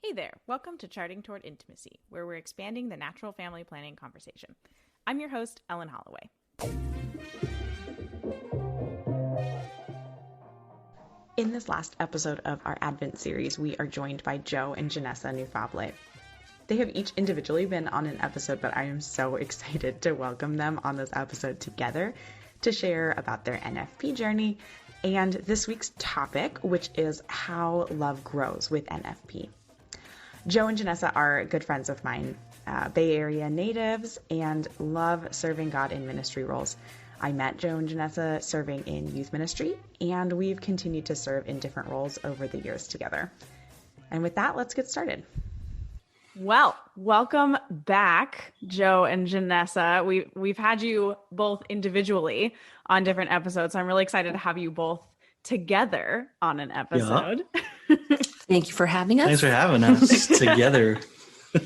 Hey there, welcome to Charting Toward Intimacy, where we're expanding the natural family planning conversation. I'm your host, Ellen Holloway. In this last episode of our Advent series, we are joined by Joe and Janessa Nufable. They have each individually been on an episode, but I am so excited to welcome them on this episode together to share about their NFP journey and this week's topic, which is how love grows with NFP. Joe and Janessa are good friends of mine, Bay Area natives, and love serving God in ministry roles. I met Joe and Janessa serving in youth ministry, and we've continued to serve in different roles over the years together. And with that, let's get started. Well, welcome back, Joe and Janessa. We've had you both individually on different episodes. So I'm really excited to have you both together on an episode. Yeah. Thank you for having us. Thanks for having us together. Yeah.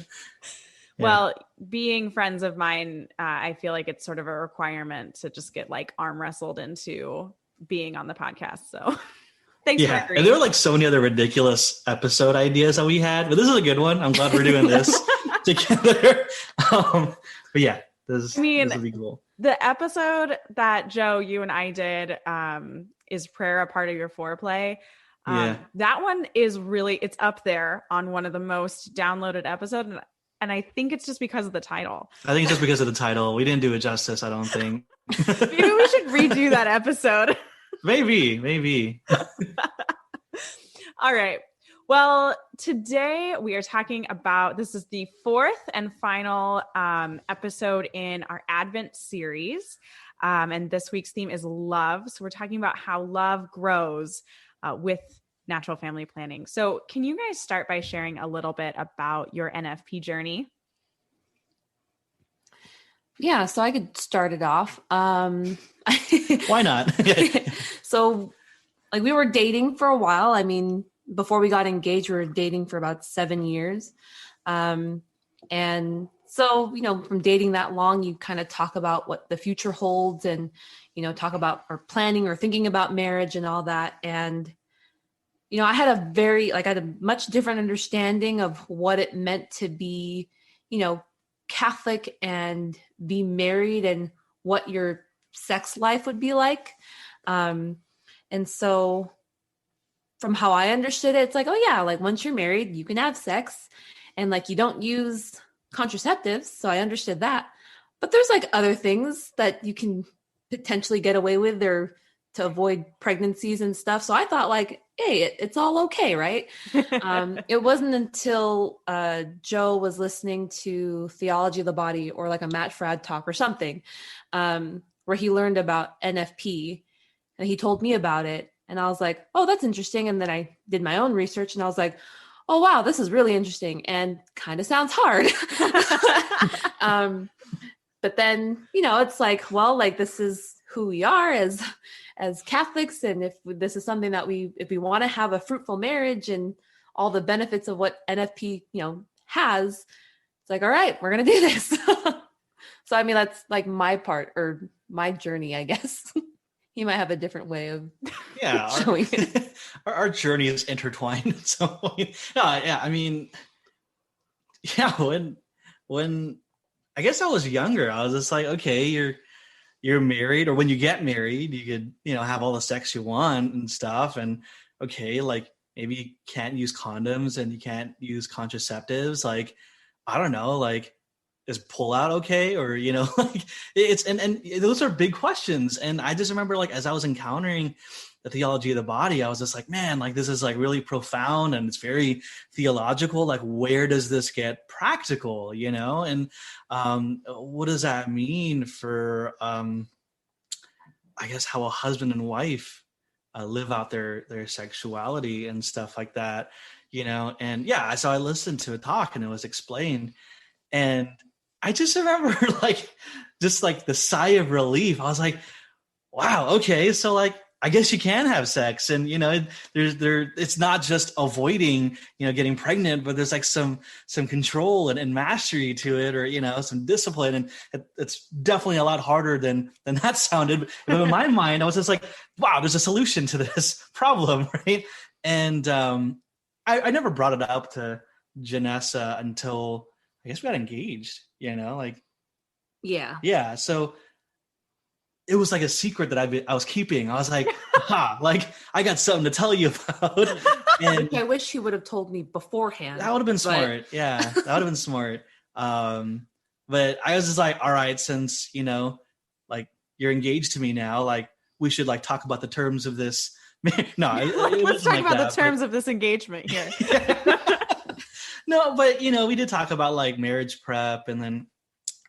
Well, being friends of mine, I feel like it's sort of a requirement to just get like arm wrestled into being on the podcast. So thanks for agreeing. And there were like so many other ridiculous episode ideas that we had, but this is a good one. I'm glad we're doing this together. But yeah, this will be cool. The episode that Joe, you and I did, is prayer a part of your foreplay? That one is really, it's up there on one of the most downloaded episodes. And I think it's just because of the title. I think it's just because of the title. We didn't do it justice, I don't think. Maybe we should redo that episode. Maybe. All right. Well, today we are talking about, this is the fourth and final episode in our Advent series. And this week's theme is love. So we're talking about how love grows with natural family planning. So can you guys start by sharing a little bit about your NFP journey? Yeah, so I could start it off. Why not? So like we were dating for a while. I mean, before we got engaged, we were dating for about 7 years. And so, from dating that long, you kind of talk about what the future holds and, talk about or planning or thinking about marriage and all that. And I had a much different understanding of what it meant to be, Catholic and be married and what your sex life would be like. And so from how I understood it, it's like, oh yeah, like once you're married, you can have sex and like you don't use contraceptives. So I understood that. But there's like other things that you can potentially get away with or to avoid pregnancies and stuff. So I thought like, hey, it's all okay, right? It wasn't until Joe was listening to Theology of the Body or like a Matt Fradd talk or something where he learned about NFP and he told me about it. And I was like, oh, that's interesting. And then I did my own research and I was like, oh, wow, this is really interesting and kind of sounds hard. But then, it's like, well, like this is who we are as Catholics. And if this is something that if we want to have a fruitful marriage and all the benefits of what NFP, has, it's like, all right, we're going to do this. So, I mean, that's like my part or my journey, I guess. You might have a different way of showing it. Our journey is intertwined. So, when I guess I was younger, I was just like, okay, you're married, or when you get married, you could, have all the sex you want and stuff. And okay, like maybe you can't use condoms and you can't use contraceptives. Like, I don't know, like is pull out okay? Or, like it's, and those are big questions. And I just remember like, as I was encountering the theology of the body, I was just like, man, like this is like really profound and it's very theological. Like, where does this get practical, And what does that mean for, I guess, how a husband and wife live out their sexuality and stuff like that, And yeah, so I listened to a talk and it was explained, and I just remember like the sigh of relief. I was like, wow, okay, so like I guess you can have sex, and it's not just avoiding getting pregnant, but there's like some control and mastery to it, or some discipline, and it's definitely a lot harder than that sounded. But in my mind, I was just like, wow, there's a solution to this problem, right? And I never brought it up to Janessa until I guess we got engaged, like, Yeah. So it was like a secret that I was keeping. I was like, like I got something to tell you about. And I wish he would have told me beforehand. That would have been smart. Yeah, that would have been smart. But I was just like, all right, since, like you're engaged to me now, like we should like talk about the terms of this. No, let's talk about the terms of this engagement here. No, but we did talk about like marriage prep and then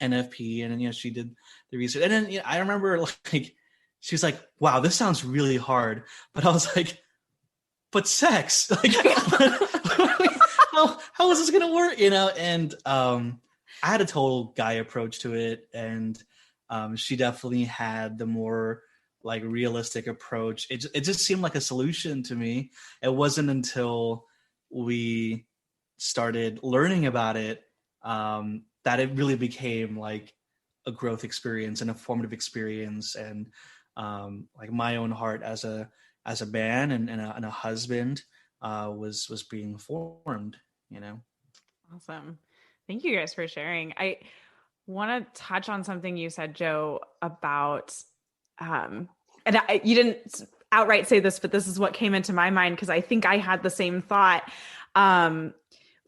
NFP, and then she did the research, and then I remember like she was like, "Wow, this sounds really hard," but I was like, "But sex, like, how is this gonna work?" And I had a total guy approach to it, and she definitely had the more like realistic approach. It just seemed like a solution to me. It wasn't until we started learning about it that it really became like a growth experience and a formative experience, and like my own heart as a man and a husband was being formed. Awesome. Thank you guys for sharing. I want to touch on something you said, Joe, about you didn't outright say this, but this is what came into my mind because I think I had the same thought.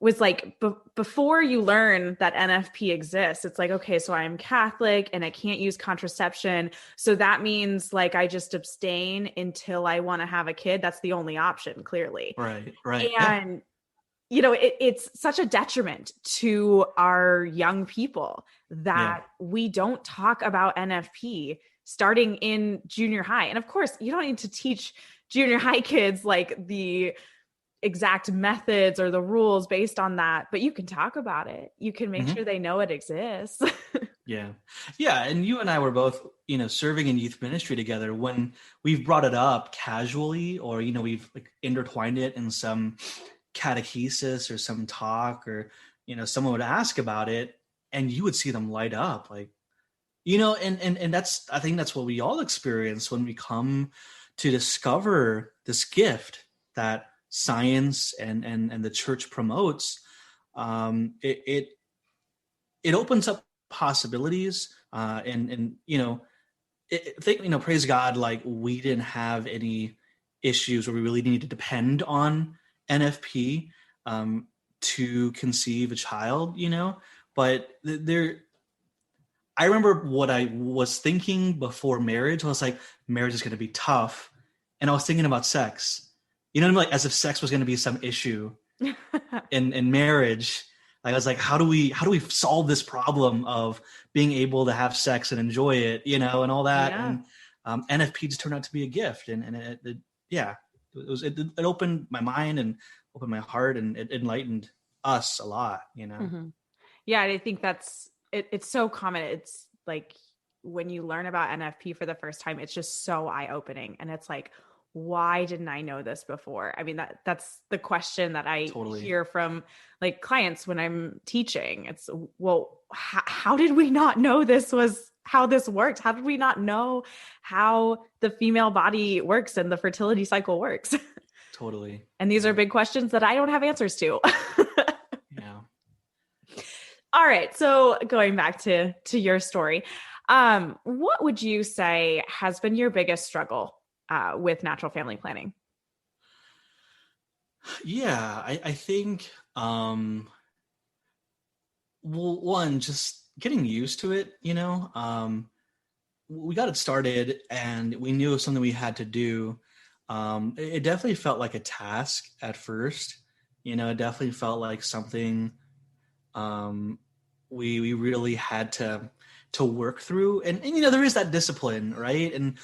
Was like before you learn that NFP exists, it's like, okay, so I'm Catholic and I can't use contraception. So that means like I just abstain until I want to have a kid. That's the only option, clearly. Right. And, it's such a detriment to our young people that we don't talk about NFP starting in junior high. And of course, you don't need to teach junior high kids like the exact methods or the rules based on that, but you can talk about it. You can make sure they know it exists. Yeah. And you and I were both, serving in youth ministry together. When we've brought it up casually, or, we've like intertwined it in some catechesis or some talk, or, someone would ask about it and you would see them light up like, and I think that's what we all experience when we come to discover this gift that science and the church promotes. It opens up possibilities, and praise God, like we didn't have any issues where we really needed to depend on NFP to conceive a child, but I remember what I was thinking before marriage. I was like, marriage is going to be tough. And I was thinking about sex, like as if sex was going to be some issue in marriage. Like, I was like, how do we solve this problem of being able to have sex and enjoy it, and all that. Yeah. And NFP just turned out to be a gift. And it opened my mind and opened my heart, and it enlightened us a lot, Mm-hmm. Yeah. I think it's so common. It's like when you learn about NFP for the first time, it's just so eye-opening. And it's like, why didn't I know this before? I mean, that's the question that I hear from like clients when I'm teaching. It's, well, how did we not know this was how this works? How did we not know how the female body works and the fertility cycle works? Totally. And these are big questions that I don't have answers to. Yeah. All right. So going back to your story, what would you say has been your biggest struggle with natural family planning? Yeah, I think, well, one, just getting used to it, we got it started and we knew it was something we had to do. It definitely felt like a task at first, it definitely felt like something we really had to work through. And there is that discipline, right? And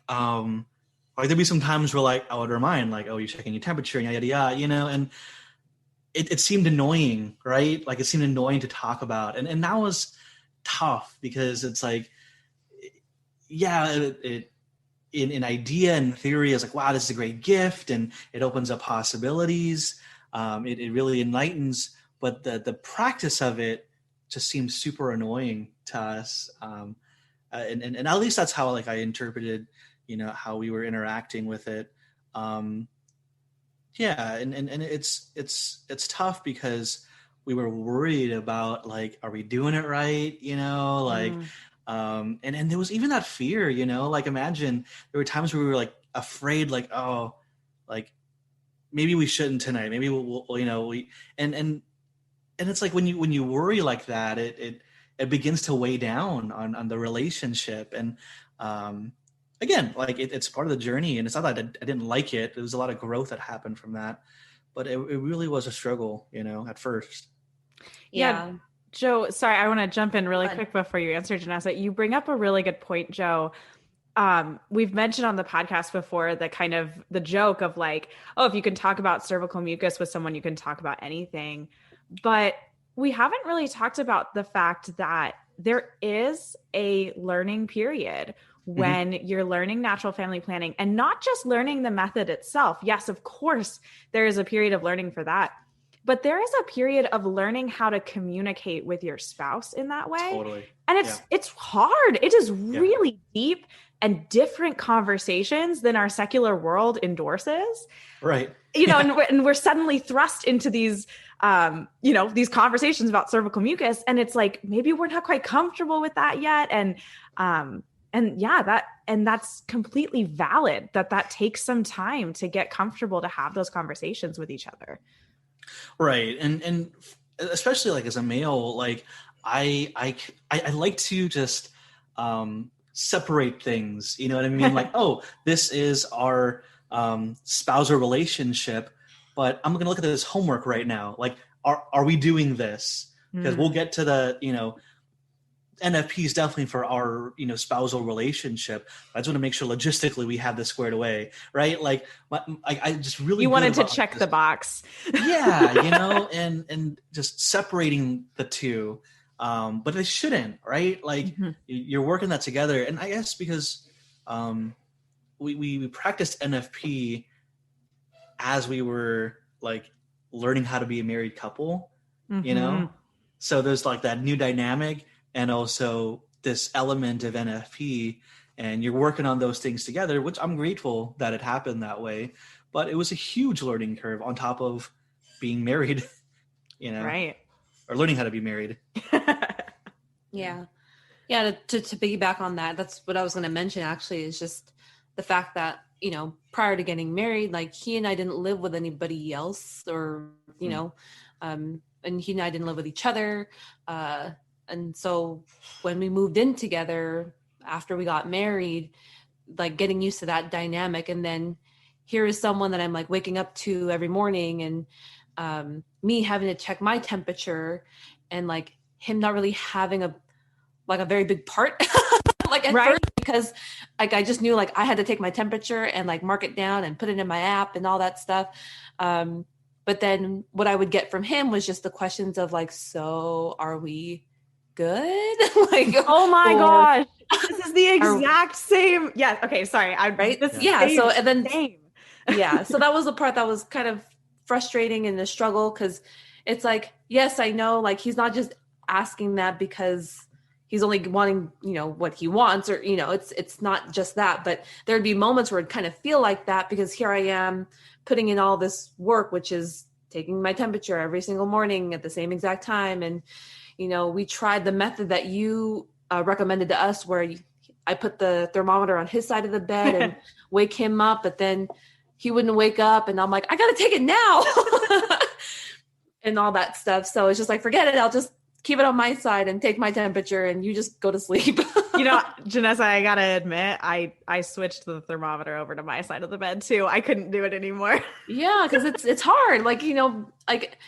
like there'd be some times where like I would remind like, oh, you're checking your temperature and yada yada, and it seemed annoying, right? Like it seemed annoying to talk about, and that was tough because it's like, in idea and theory is like, wow, this is a great gift and it opens up possibilities. It really enlightens, but the practice of it just seems super annoying to us. And at least that's how like I interpreted, how we were interacting with it. Yeah, and it's tough because we were worried about like, are we doing it right? Like, and there was even that fear, like imagine there were times where we were like afraid, like, oh, like maybe we shouldn't tonight, maybe we'll we and it's like when you worry like that, it begins to weigh down on the relationship. And again, like it's part of the journey, and it's not that I didn't like it. There was a lot of growth that happened from that, but it really was a struggle, at first. Yeah. Joe, sorry, I want to jump in really quick before you answer, Janessa. You bring up a really good point, Joe. We've mentioned on the podcast before the kind of the joke of like, oh, if you can talk about cervical mucus with someone, you can talk about anything. But we haven't really talked about the fact that there is a learning period when you're learning natural family planning, and not just learning the method itself. Yes, of course, there is a period of learning for that. But there is a period of learning how to communicate with your spouse in that way. Totally. And it's hard. It is really deep and different conversations than our secular world endorses. Right. And we're suddenly thrust into these, these conversations about cervical mucus. And it's like, maybe we're not quite comfortable with that yet. And that's completely valid, that takes some time to get comfortable to have those conversations with each other. Right. And especially like as a male, like I like to just separate things, you know what I mean? Like, oh, this is our spousal relationship, but I'm going to look at this homework right now. Like, are we doing this? Because we'll get to the, NFP is definitely for our, spousal relationship. I just want to make sure logistically we have this squared away, right? Like, I just really wanted to check the box. Yeah, and just separating the two, but they shouldn't, right? Like you're working that together, and I guess because we practiced NFP as we were like learning how to be a married couple, so there's like that new dynamic. And also this element of NFP, and you're working on those things together, which I'm grateful that it happened that way. But it was a huge learning curve on top of being married, right? Or learning how to be married. Yeah. To piggyback on that, that's what I was going to mention. Actually, is just the fact that prior to getting married, like he and I didn't live with anybody else, or and he and I didn't live with each other. And so when we moved in together after we got married, like getting used to that dynamic. And then here is someone that I'm like waking up to every morning, and me having to check my temperature, and like him not really having a very big part like at first, because like I just knew like I had to take my temperature and like mark it down and put it in my app and all that stuff. But then what I would get from him was just the questions of like, so are we good? Like, oh my gosh, this is the exact same. Yeah. Okay. Sorry. Right. Same, so and then same. So that was the part that was kind of frustrating in the struggle, because it's like, yes, I know, like he's not just asking that because he's only wanting, what he wants, or, it's not just that, but there'd be moments where it'd kind of feel like that, because here I am putting in all this work, which is taking my temperature every single morning at the same exact time. And, we tried the method that you recommended to us, where I put the thermometer on his side of the bed and wake him up, but then he wouldn't wake up, and I'm like, I got to take it now and all that stuff. So it's just like, forget it. I'll just keep it on my side and take my temperature, and you just go to sleep. Janessa, I got to admit, I switched the thermometer over to my side of the bed too. I couldn't do it anymore. Yeah. Cause it's hard. Like, like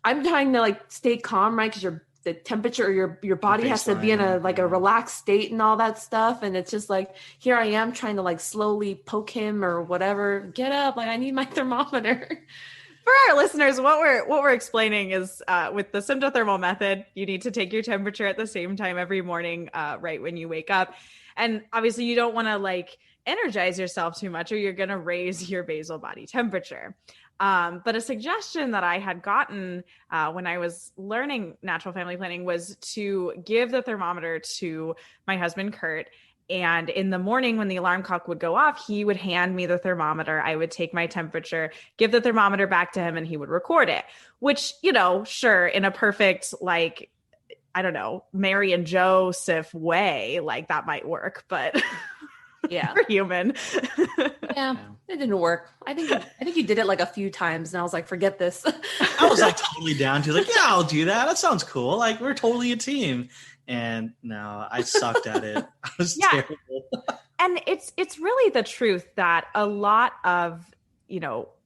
I'm trying to like stay calm, right? Cause the temperature, your body has to be in a relaxed state and all that stuff. And it's just like, here I am trying to like slowly poke him or whatever. Get up. Like I need my thermometer. For our listeners, what we're explaining is with the symptothermal method, you need to take your temperature at the same time every morning, right when you wake up. And obviously you don't want to like energize yourself too much, or you're going to raise your basal body temperature. But a suggestion that I had gotten when I was learning natural family planning was to give the thermometer to my husband, Kurt, And in the morning when the alarm clock would go off, he would hand me the thermometer. I would take my temperature, give the thermometer back to him, and he would record it, which, sure, in a perfect, like, I don't know, Mary and Joseph way, like that might work, but yeah, we're human. Yeah, it didn't work. I think you did it like a few times, and I was like, forget this. I was like totally down to like, yeah, I'll do that. That sounds cool. Like we're totally a team. And no, I sucked at it. I was terrible. And it's really the truth that a lot of,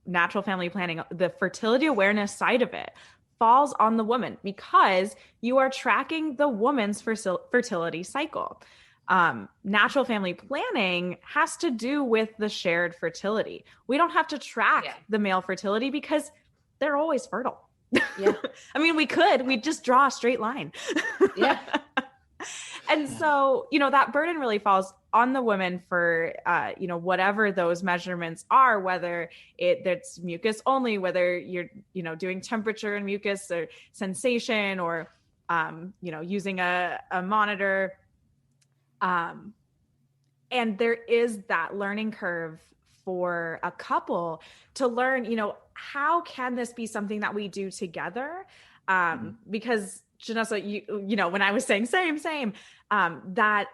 natural family planning, the fertility awareness side of it falls on the woman because you are tracking the woman's fertility cycle. Natural family planning has to do with the shared fertility. We don't have to track the male fertility because they're always fertile. Yeah. I mean, we'd just draw a straight line. Yeah. And so, that burden really falls on the woman for, whatever those measurements are, whether it's mucus only, whether you're, doing temperature and mucus or sensation or, using a monitor. And there is that learning curve for a couple to learn, how can this be something that we do together? Because Janessa, when I was saying same, that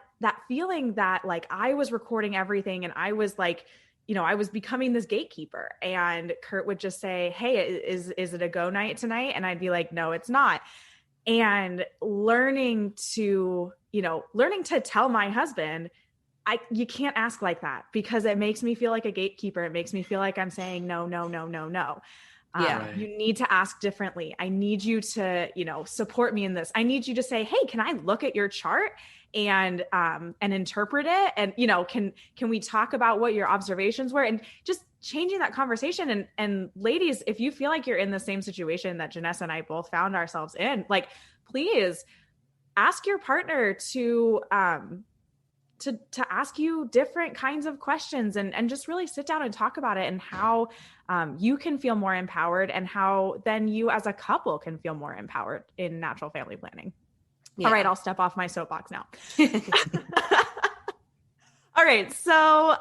feeling that like I was recording everything and I was like, I was becoming this gatekeeper, and Kurt would just say, hey, is it a go night tonight? And I'd be like, no, it's not. And learning to tell my husband, you can't ask like that because it makes me feel like a gatekeeper. It makes me feel like I'm saying no. You need to ask differently. I need you to, support me in this. I need you to say, hey, can I look at your chart and interpret it? And, can we talk about what your observations were? And just changing that conversation. And ladies, if you feel like you're in the same situation that Janessa and I both found ourselves in, like, please ask your partner to ask you different kinds of questions and just really sit down and talk about it, and how you can feel more empowered, and how then you as a couple can feel more empowered in natural family planning. Yeah. All right, I'll step off my soapbox now. All right. So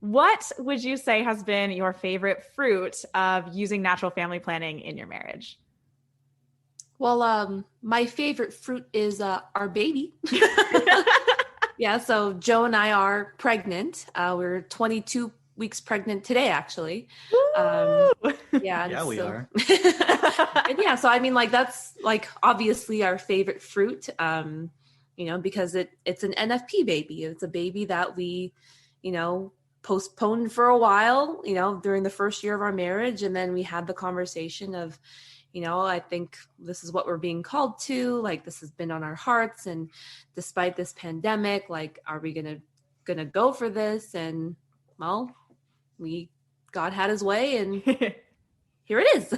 what would you say has been your favorite fruit of using natural family planning in your marriage? Well, my favorite fruit is our baby. Yeah, so Joe and I are pregnant. We're 22 weeks pregnant today, actually. Yeah, we are. And yeah, so I mean, like, that's like obviously our favorite fruit, because it's an NFP baby. It's a baby that we, postponed for a while, during the first year of our marriage. And then we had the conversation of, I think this is what we're being called to, like, this has been on our hearts. And despite this pandemic, like, are we going to go for this? And well, God had his way, and here it is.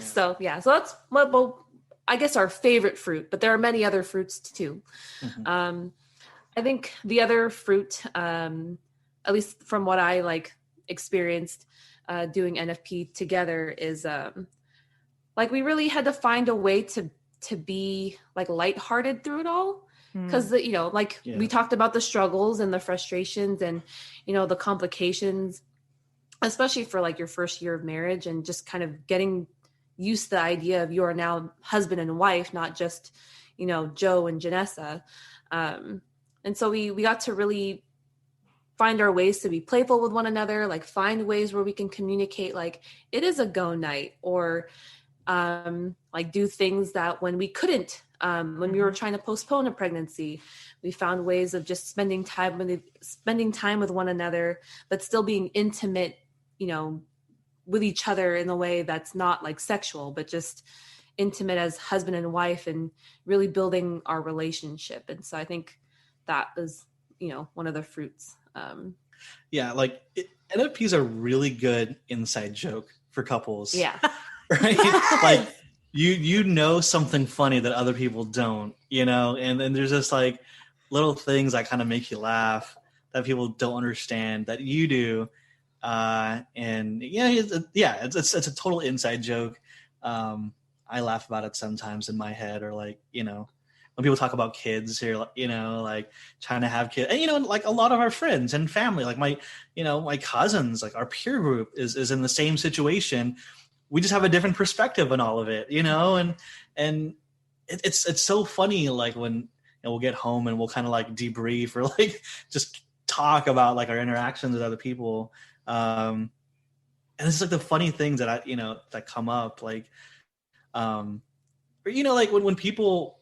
So that's well, I guess our favorite fruit, but there are many other fruits too. Mm-hmm. I think the other fruit, at least from what I like experienced doing NFP together, is like we really had to find a way to be like lighthearted through it all. Because we talked about the struggles and the frustrations and the complications, especially for like your first year of marriage, and just kind of getting used to the idea of you are now husband and wife, not just Joe and Janessa. And so we got to really find our ways to be playful with one another, like find ways where we can communicate, like it is a go night, or like do things that when we couldn't, when we were trying to postpone a pregnancy, we found ways of just spending time with one another, but still being intimate, with each other in a way that's not like sexual, but just intimate as husband and wife, and really building our relationship. And so I think that is, one of the fruits. Like NFPs are really good inside joke for couples. Yeah. Right? Like you something funny that other people don't, and then there's just like little things that kind of make you laugh that people don't understand that you do. It's a total inside joke. I laugh about it sometimes in my head, or like, when when people talk about kids or, you know, like trying to have kids, and, you know, like a lot of our friends and family, like my, you know, my cousins, like our peer group is in the same situation. We just have a different perspective on all of it, you know, and it's so funny, like when, you know, we'll get home and we'll kind of like debrief or like just talk about like our interactions with other people. And it's like the funny things that you know, that come up, like, or, you know, like when people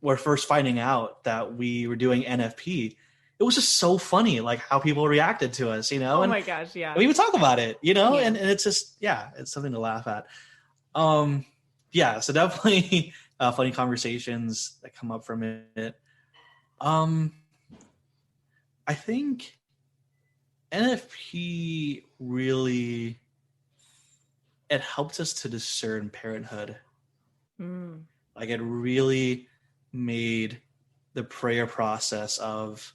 were first finding out that we were doing NFP, it was just so funny, like how people reacted to us, you know. Oh and my gosh, yeah. we would talk about it, you know, Yeah. and it's just, yeah, it's something to laugh at. Yeah, so definitely funny conversations that come up from it. I think NFP really, it helped us to discern parenthood. Like it really made the prayer process of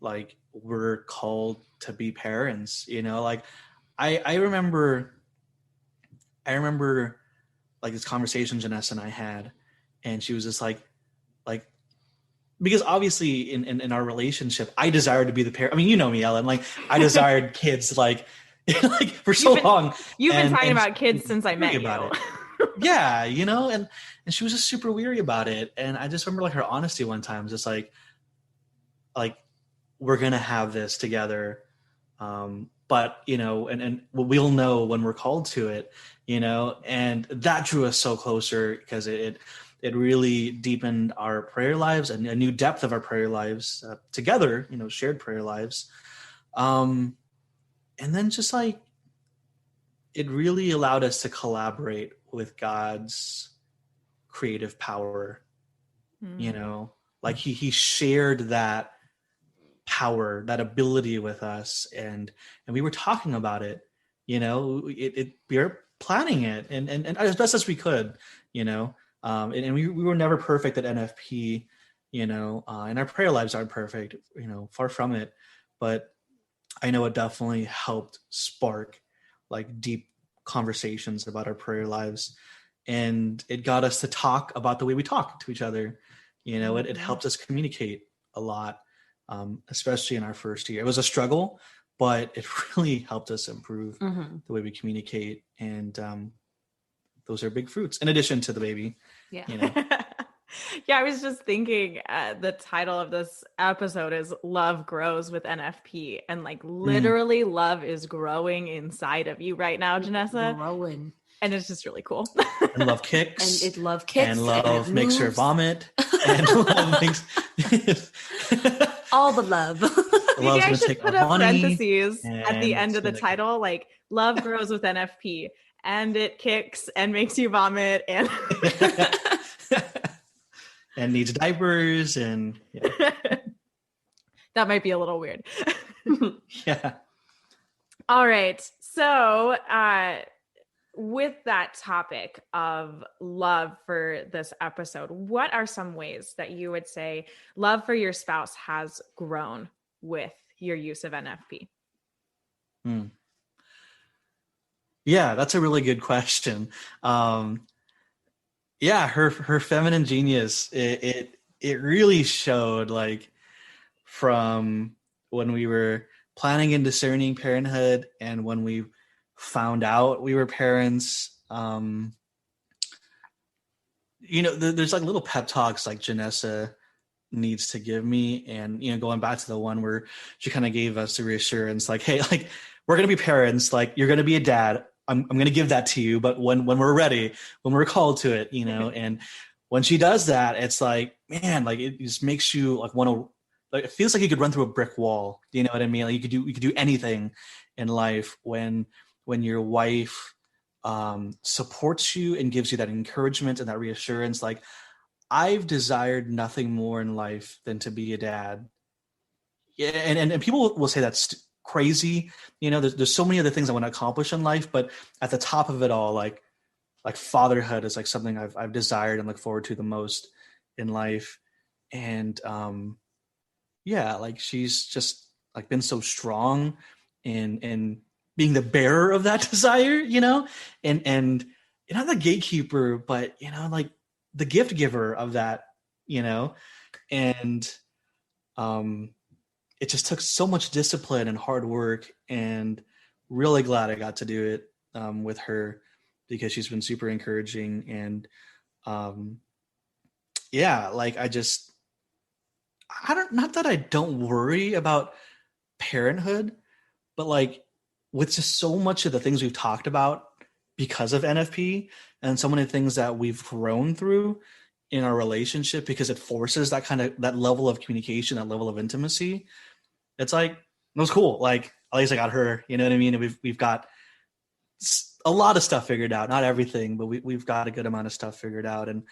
like, we're called to be parents, you know. Like I remember like this conversation Janessa and I had, and she was just like because obviously in our relationship, I desired to be the parent. I mean, you know me, Ellen, like I desired kids like like for so long. You've been talking and about kids since I met you. About it. Yeah, you know, and she was just super weary about it. And I just remember like her honesty one time, just like we're gonna have this together. But you know, and we'll know when we're called to it, you know, and that drew us so closer because it really deepened our prayer lives and a new depth of our prayer lives together, you know, shared prayer lives. And then just like, it really allowed us to collaborate with God's creative power, you know, like he shared that power, that ability with us. And we were talking about it, you know, we were planning it and as best as we could, you know. And we were never perfect at NFP, you know, and our prayer lives aren't perfect, you know, far from it. But I know it definitely helped spark like deep conversations about our prayer lives. And it got us to talk about the way we talk to each other. You know, it helped us communicate a lot, especially in our first year. It was a struggle, but it really helped us improve the way we communicate. And those are big fruits in addition to the baby. Yeah. You know? Yeah, I was just thinking the title of this episode is Love Grows with NFP. And like literally love is growing inside of you right now, Janessa. Growing. And it's just really cool. And love kicks. And it love kicks. And love makes her moves. vomit. And love makes all the love. Maybe I should put up parentheses at the end of the gonna... title, like love grows with NFP. And it kicks and makes you vomit and and needs diapers and yeah. That might be a little weird. Yeah. All right. So with that topic of love for this episode, what are some ways that you would say love for your spouse has grown with your use of NFP? Yeah, that's a really good question. Yeah, her feminine genius, it really showed, like from when we were planning and discerning parenthood and when we found out we were parents. You know, there's like little pep talks like Janessa needs to give me, and you know, going back to the one where she kind of gave us the reassurance, like, hey, like we're gonna be parents, like you're gonna be a dad. I'm going to give that to you, but when we're ready, when we're called to it, you know. And when she does that, it's like, man, like it just makes you like want to, like it feels like you could run through a brick wall. Do you know what I mean? Like you could do anything in life when your wife supports you and gives you that encouragement and that reassurance. Like I've desired nothing more in life than to be a dad. Yeah, and people will say that's crazy, you know. There's so many other things I want to accomplish in life, but at the top of it all, like fatherhood is like something I've desired and look forward to the most in life. And yeah, like she's just like been so strong in being the bearer of that desire, you know, and you're not the gatekeeper, but you know, like the gift giver of that, and it just took so much discipline and hard work, and really glad I got to do it with her, because she's been super encouraging. And like not that I don't worry about parenthood, but like with just so much of the things we've talked about because of NFP, and so many things that we've grown through in our relationship, because it forces that level of communication, that level of intimacy. It's like, it was cool. Like, at least I got her, you know what I mean? And we've got a lot of stuff figured out, not everything, but we've got a good amount of stuff figured out, and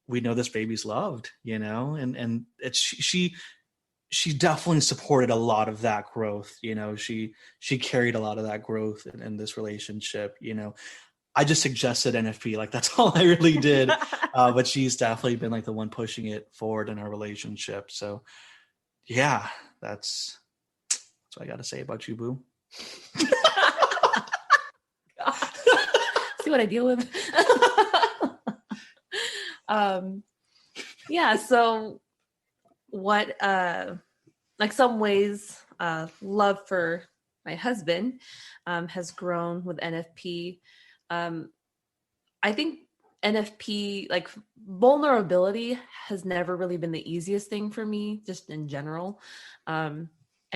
we know this baby's loved, and it's, she definitely supported a lot of that growth. She carried a lot of that growth in this relationship. I just suggested NFP, like that's all I really did. But she's definitely been like the one pushing it forward in our relationship. So yeah, that's what I got to say about you, boo. See what I deal with. So what, like some ways, love for my husband has grown with NFP. I think NFP, like vulnerability, has never really been the easiest thing for me, just in general. And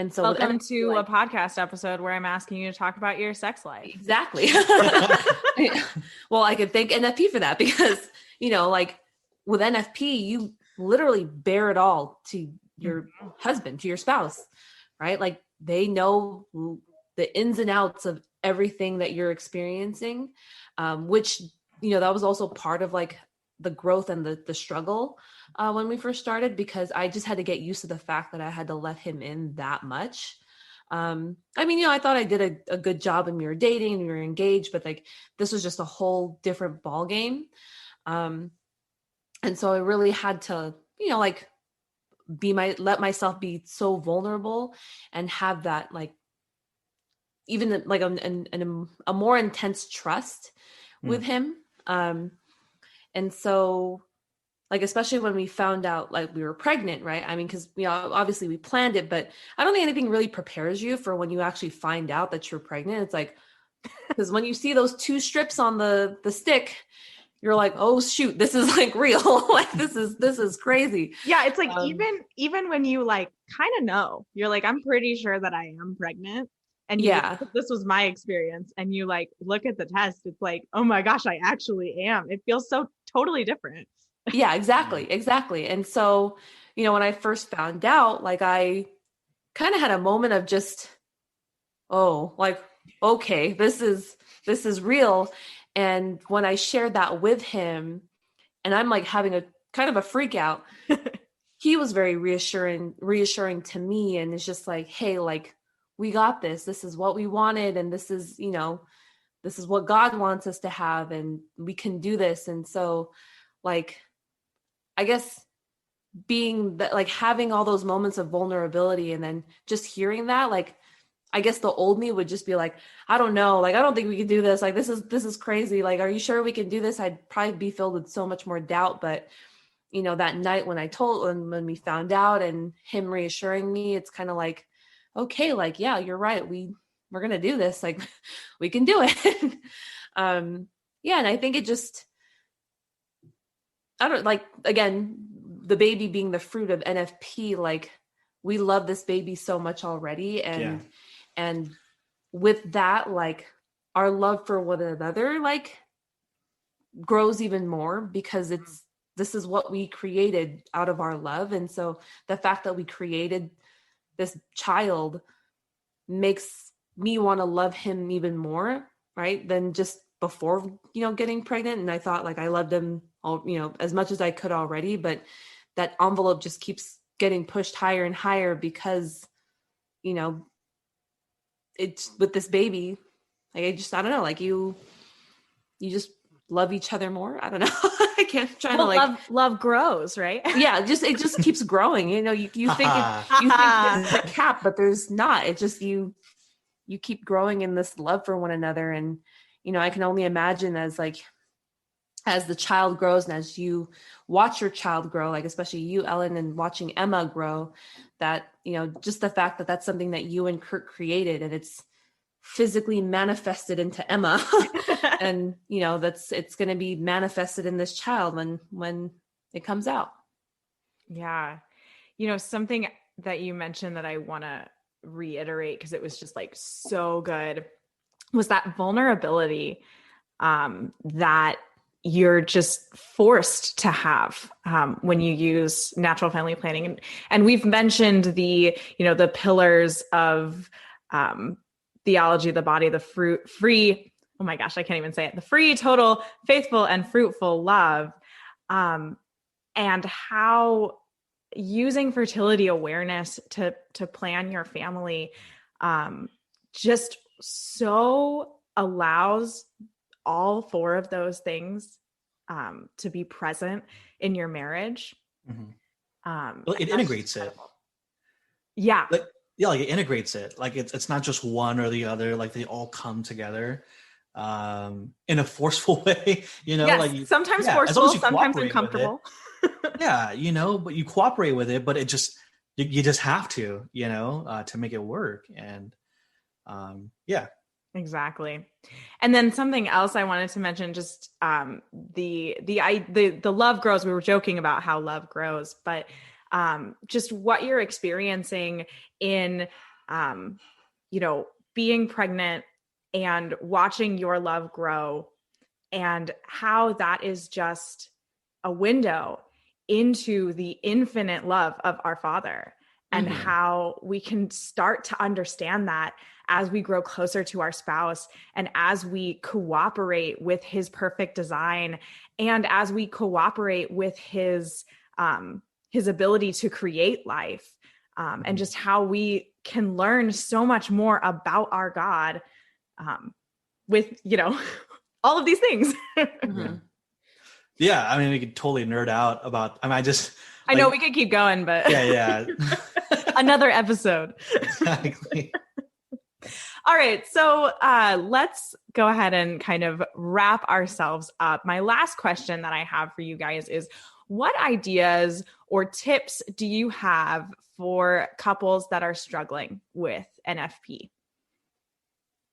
so welcome NFP, to a podcast episode where I'm asking you to talk about your sex life. Exactly. Well, I could thank NFP for that, because, like with NFP, you literally bear it all to your husband, to your spouse, right? Like they know the ins and outs of everything that you're experiencing, which, that was also part of like the growth and the struggle when we first started, because I just had to get used to the fact that I had to let him in that much. I thought I did a good job when we were dating and we were engaged, but like this was just a whole different ball game. And so I really had to, like let myself be so vulnerable and have that, like, even like a more intense trust with him. And so, like, especially when we found out like we were pregnant, right? I mean, because obviously we planned it, but I don't think anything really prepares you for when you actually find out that you're pregnant. It's like, because when you see those 2 strips on the stick, you're like, oh shoot, this is like real. Like this is crazy. Yeah, it's like even when you like kind of know, you're like, I'm pretty sure that I am pregnant. And this was my experience. And you like look at the test, it's like, oh my gosh, I actually am. It feels so totally different. Yeah, exactly. And so, when I first found out, like I kind of had a moment of just, oh, like, okay, this is real. And when I shared that with him, and I'm like having a kind of a freak out, he was very reassuring to me. And it's just like, hey, like, we got this. This is what we wanted. And this is, this is what God wants us to have. And we can do this. And so, like, I guess being that, like having all those moments of vulnerability and then just hearing that, like, I guess the old me would just be like, I don't know. Like, I don't think we can do this. Like, this is crazy. Like, are you sure we can do this? I'd probably be filled with so much more doubt. But, that night when we found out and him reassuring me, it's kind of like, okay, like, yeah, you're right. We're going to do this. Like, we can do it. And I think it just, I don't like, again, the baby being the fruit of NFP, like we love this baby so much already. And with that, like our love for one another, like grows even more, because this is what we created out of our love. And so the fact that we created this child makes me want to love him even more, right, than just before, getting pregnant. And I thought like I loved him all, as much as I could already, but that envelope just keeps getting pushed higher and higher because, it's with this baby, like I don't know, like you just love each other more. I don't know. I can't try to like love grows, right? Yeah, it just keeps growing. You think you think there's a cap, but there's not. It just you keep growing in this love for one another. And I can only imagine as like as the child grows and as you watch your child grow, like especially you, Ellen, and watching Emma grow, that, you know, just the fact that that's something that you and Kurt created and it's physically manifested into Emma and, you know, it's going to be manifested in this child when it comes out. Yeah. You know, something that you mentioned that I want to reiterate, because it was just like so good, was that vulnerability that you're just forced to have when you use natural family planning. And we've mentioned the, you know, the pillars of theology of the body, the free, oh my gosh, I can't even say it, the free, total, faithful, and fruitful love, and how using fertility awareness to plan your family just so allows all four of those things to be present in your marriage. Well, it integrates it. Yeah. Like it integrates it. Like it's not just one or the other. Like they all come together in a forceful way. You know, yes, like sometimes forceful, sometimes uncomfortable. Yeah, you know, but you cooperate with it. But it just you just have to, you know, to make it work. And yeah. Exactly. And then something else I wanted to mention, just the love grows. We were joking about how love grows, but just what you're experiencing in you know, being pregnant and watching your love grow, and how that is just a window into the infinite love of our Father, and how we can start to understand that as we grow closer to our spouse, and as we cooperate with his perfect design, and as we cooperate with his ability to create life, and just how we can learn so much more about our God with, you know, all of these things. Yeah, I mean, we could totally nerd out about. I mean, I know we could keep going, but yeah. Another episode. Exactly. All right, so let's go ahead and kind of wrap ourselves up. My last question that I have for you guys is, what ideas or tips do you have for couples that are struggling with NFP?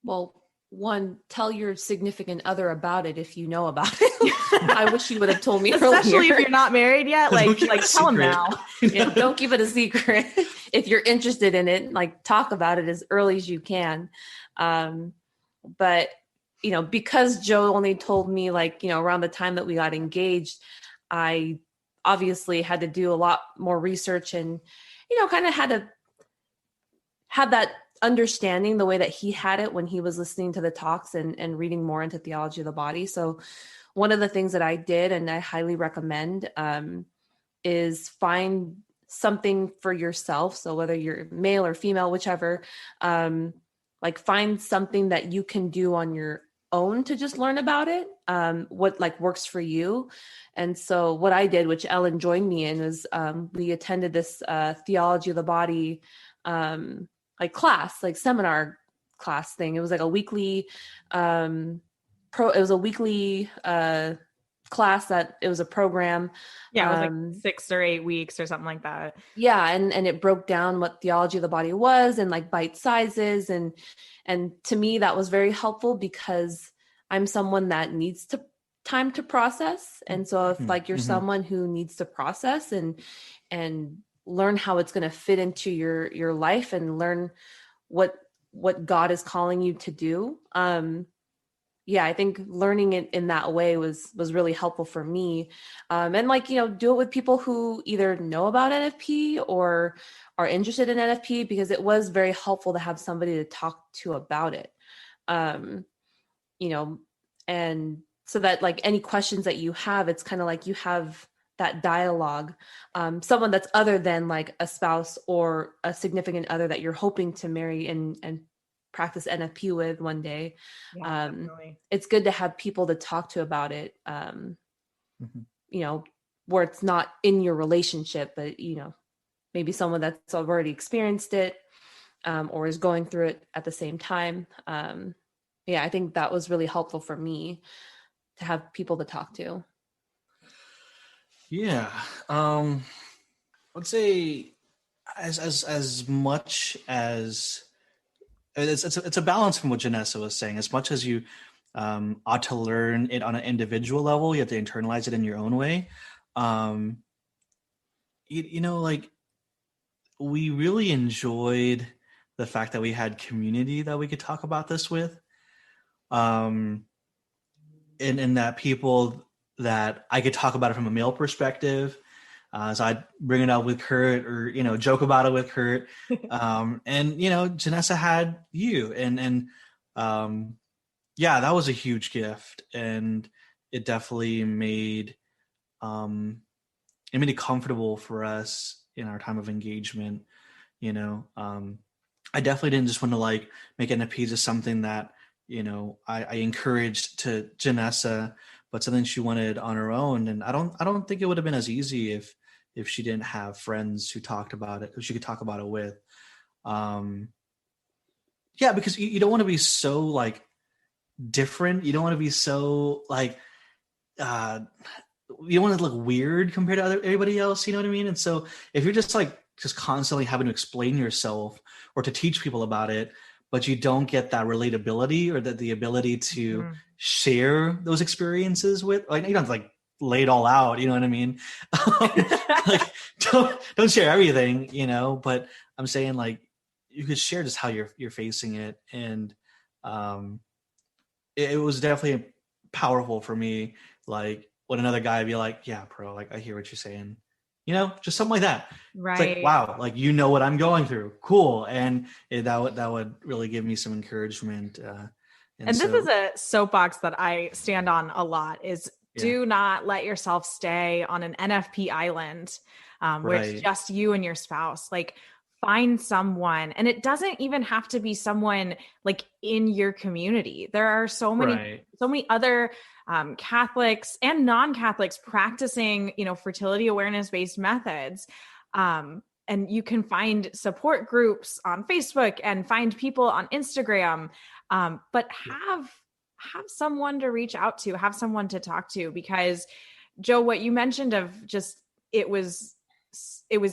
Well, one, tell your significant other about it if you know about it. I wish you would have told me Especially earlier. if you're not married yet. Like tell them now. Yeah, don't keep it a secret. If you're interested in it, like talk about it as early as you can. But, you know, because Joe only told me like, you know, around the time that we got engaged, I obviously had to do a lot more research and, you know, kind of had to have that understanding the way that he had it when he was listening to the talks and reading more into theology of the body. So one of the things that I did, and I highly recommend, is find something for yourself. So whether you're male or female, whichever, like find something that you can do on your own to just learn about it, what like works for you. And so what I did, which Ellen joined me in, is we attended this theology of the body like class, like seminar class thing. It was like a weekly class that it was a program. Yeah, it was like 6 or 8 weeks or something like that. Yeah. And it broke down what theology of the body was and like bite sizes. And to me, that was very helpful because I'm someone that needs time to process. And so if like you're someone who needs to process and learn how it's going to fit into your life and learn what God is calling you to do. Yeah, I think learning it in that way was really helpful for me. And like, you know, do it with people who either know about NFP or are interested in NFP, because it was very helpful to have somebody to talk to about it. You know, and so that like any questions that you have, it's kind of like you have that dialogue, someone that's other than like a spouse or a significant other that you're hoping to marry and practice NFP with one day. Yeah, it's good to have people to talk to about it, you know, where it's not in your relationship, but, you know, maybe someone that's already experienced it or is going through it at the same time. Yeah, I think that was really helpful for me. to have people to talk to? Yeah. I would say as much as it's a balance from what Janessa was saying. As much as you ought to learn it on an individual level, you have to internalize it in your own way. Um, like we really enjoyed the fact that we had community that we could talk about this with. And that people that I could talk about it from a male perspective. So I'd bring it up with Kurt or, joke about it with Kurt. And, Janessa had you yeah, that was a huge gift. And it definitely made it comfortable for us in our time of engagement. I definitely didn't just want to make NFP just something that, I encouraged to Janessa, but something she wanted on her own. And I don't think it would have been as easy if she didn't have friends who talked about it, who she could talk about it with. Yeah, because you don't want to be so different. You don't want to be so you don't want to look weird compared to everybody else. You know what I mean? And so if you're just constantly having to explain yourself or to teach people about it, but you don't get that relatability or the ability to share those experiences with, you don't have to lay it all out. You know what I mean? Don't share everything, but I'm saying you could share just how you're facing it. And it was definitely powerful for me. When another guy would be like, yeah, bro, I hear what you're saying. Just something like that. Right. It's wow, what I'm going through. Cool. And that would really give me some encouragement. And this is a soapbox that I stand on a lot is do not let yourself stay on an NFP island where it's just you and your spouse. Find someone, and it doesn't even have to be someone in your community. There are so many other Catholics and non-Catholics practicing, fertility awareness-based methods. And you can find support groups on Facebook and find people on Instagram. But have someone to reach out to, have someone to talk to, because Joe, what you mentioned of just, it was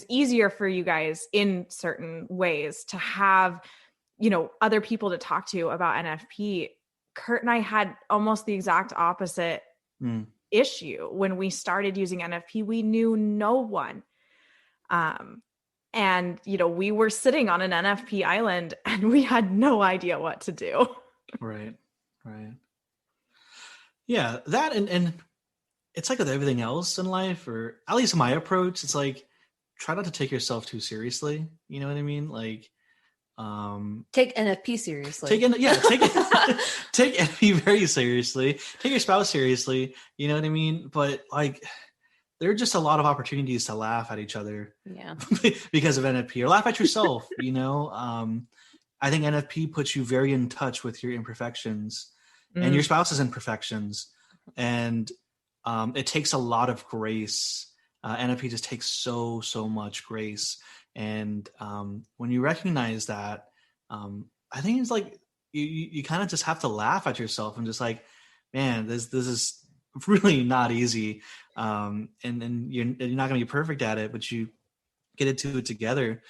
easier for you guys in certain ways to have, other people to talk to about NFP. Kurt and I had almost the exact opposite issue. When we started using NFP, we knew no one. And, we were sitting on an NFP island and we had no idea what to do. Right. Yeah, that and it's with everything else in life, or at least my approach, it's try not to take yourself too seriously. You know what I mean? Take NFP seriously. Take NFP very seriously. Take your spouse seriously. You know what I mean? But there are just a lot of opportunities to laugh at each other. Yeah. Because of NFP, or laugh at yourself. I think NFP puts you very in touch with your imperfections and your spouse's imperfections, and it takes a lot of grace. NFP just takes so much grace, and when you recognize that, I think it's you kind of just have to laugh at yourself and just man, this is really not easy, and you're not going to be perfect at it, but you get into it together,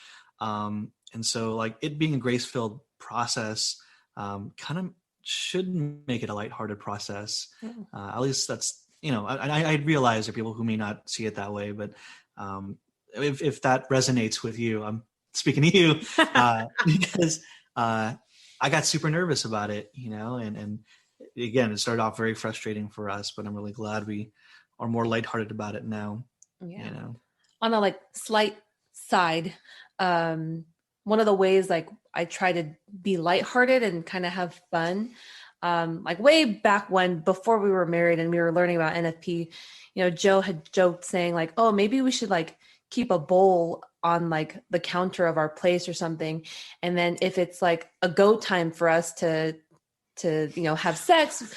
and so it being a grace-filled process kind of should make it a lighthearted process. At least that's, I realize there are people who may not see it that way, but if that resonates with you, I'm speaking to you because I got super nervous about it, and again, it started off very frustrating for us, but I'm really glad we are more lighthearted about it now. Yeah. On a slight side, one of the ways I try to be lighthearted and kind of have fun, way back when, before we were married and we were learning about NFP, Joe had joked saying oh, maybe we should keep a bowl on the counter of our place or something. And then if it's a go time for us to have sex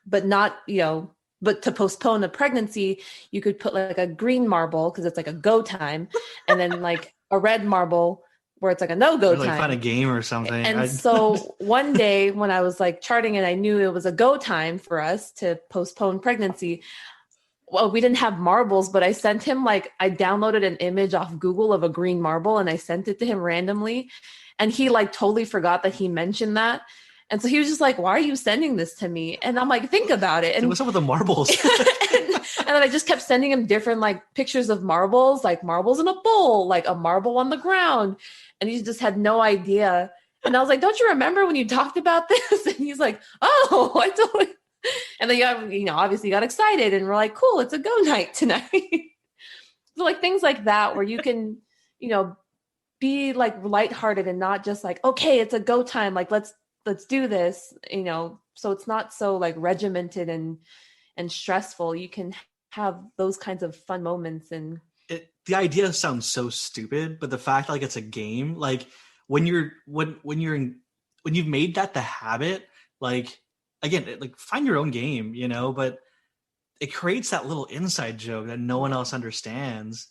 but to postpone a pregnancy, you could put a green marble, 'cause it's a go time. And then a red marble where it's like a no-go Or like time. find a game or something. And so one day when I was like charting and I knew it was a go time for us to postpone pregnancy, well, we didn't have marbles, but I sent him like, I downloaded an image off Google of a green marble and I sent it to him randomly. And he like totally forgot that he mentioned that. And so he was just like, why are you sending this to me? And I'm like, think about it. And what's up with the marbles? and then I just kept sending him different like pictures of marbles, like marbles in a bowl, like a marble on the ground. And he just had no idea. And I was like, don't you remember when you talked about this? And he's like, oh, I totally. And then, obviously got excited and we're like, cool, it's a go night tonight. So like things like that, where you can, be like lighthearted and not just like, okay, it's a go time. Like, let's do this, so it's not so like regimented and stressful. You can have those kinds of fun moments. And the idea sounds so stupid, but the fact like it's a game, like when you've made that the habit, like again, like find your own game, but it creates that little inside joke that no one else understands.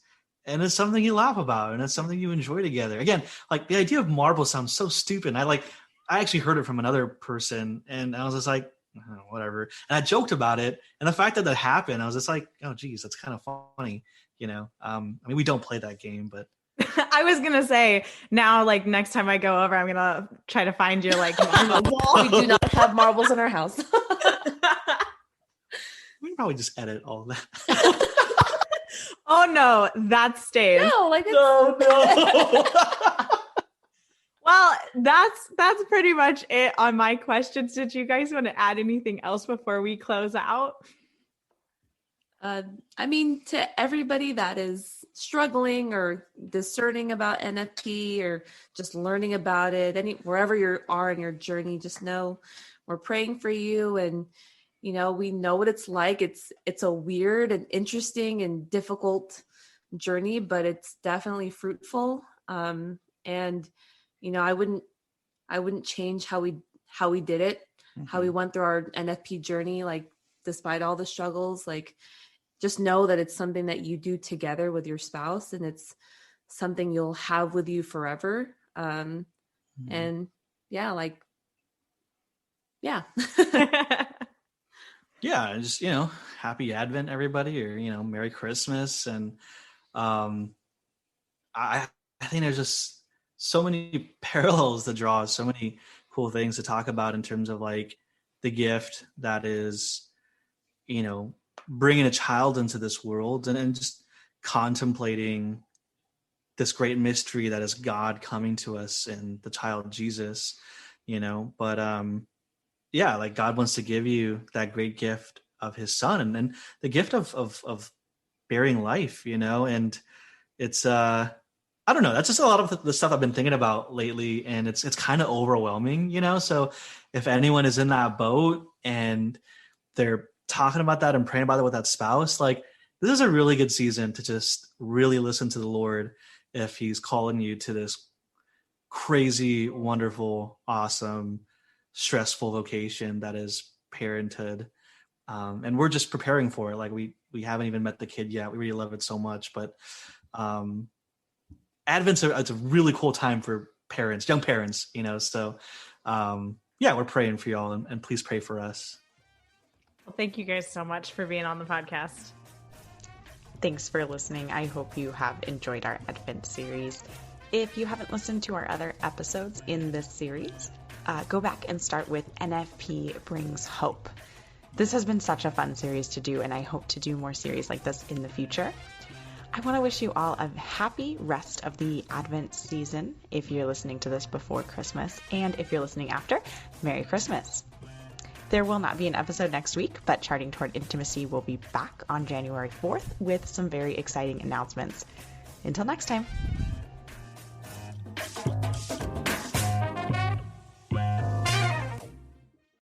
And it's something you laugh about and it's something you enjoy together. Again, like the idea of marbles sounds so stupid. I actually heard it from another person and I was just like, oh, whatever. And I joked about it. And the fact that happened, I was just like, oh geez, that's kind of funny. I mean, we don't play that game, but I was going to say now, like next time I go over, I'm going to try to find your like marble ball. We do not have marbles in our house. We can probably just edit all of that. Oh no, that stays. No, like no. Well, that's pretty much it on my questions. Did you guys want to add anything else before we close out? I mean, to everybody that is struggling or discerning about NFP or just learning about it, wherever you are in your journey, just know we're praying for you. And, we know what it's like. It's a weird and interesting and difficult journey, but it's definitely fruitful. And, I wouldn't change how we did it, how we went through our NFP journey, like despite all the struggles, like just know that it's something that you do together with your spouse and it's something you'll have with you forever. And yeah, yeah. Yeah, just happy Advent, everybody, or Merry Christmas, and I think there's just so many parallels to draw, so many cool things to talk about in terms of like the gift that is, bringing a child into this world and just contemplating this great mystery that is God coming to us in the child Jesus, but yeah, like God wants to give you that great gift of his son and the gift of bearing life, and it's, I don't know, that's just a lot of the stuff I've been thinking about lately. And it's kind of overwhelming, so if anyone is in that boat and they're talking about that and praying about it with that spouse, like this is a really good season to just really listen to the Lord if he's calling you to this crazy, wonderful, awesome, stressful vocation that is parenthood. And we're just preparing for it. Like we haven't even met the kid yet. We really love it so much, but Advent's it's a really cool time for parents, young parents, so yeah, we're praying for y'all and please pray for us. Well, thank you guys so much for being on the podcast. Thanks for listening. I hope you have enjoyed our Advent series. If you haven't listened to our other episodes in this series, go back and start with NFP Brings Hope. This has been such a fun series to do, and I hope to do more series like this in the future. I want to wish you all a happy rest of the Advent season if you're listening to this before Christmas, and if you're listening after, Merry Christmas. There will not be an episode next week, but Charting Toward Intimacy will be back on January 4th with some very exciting announcements. Until next time.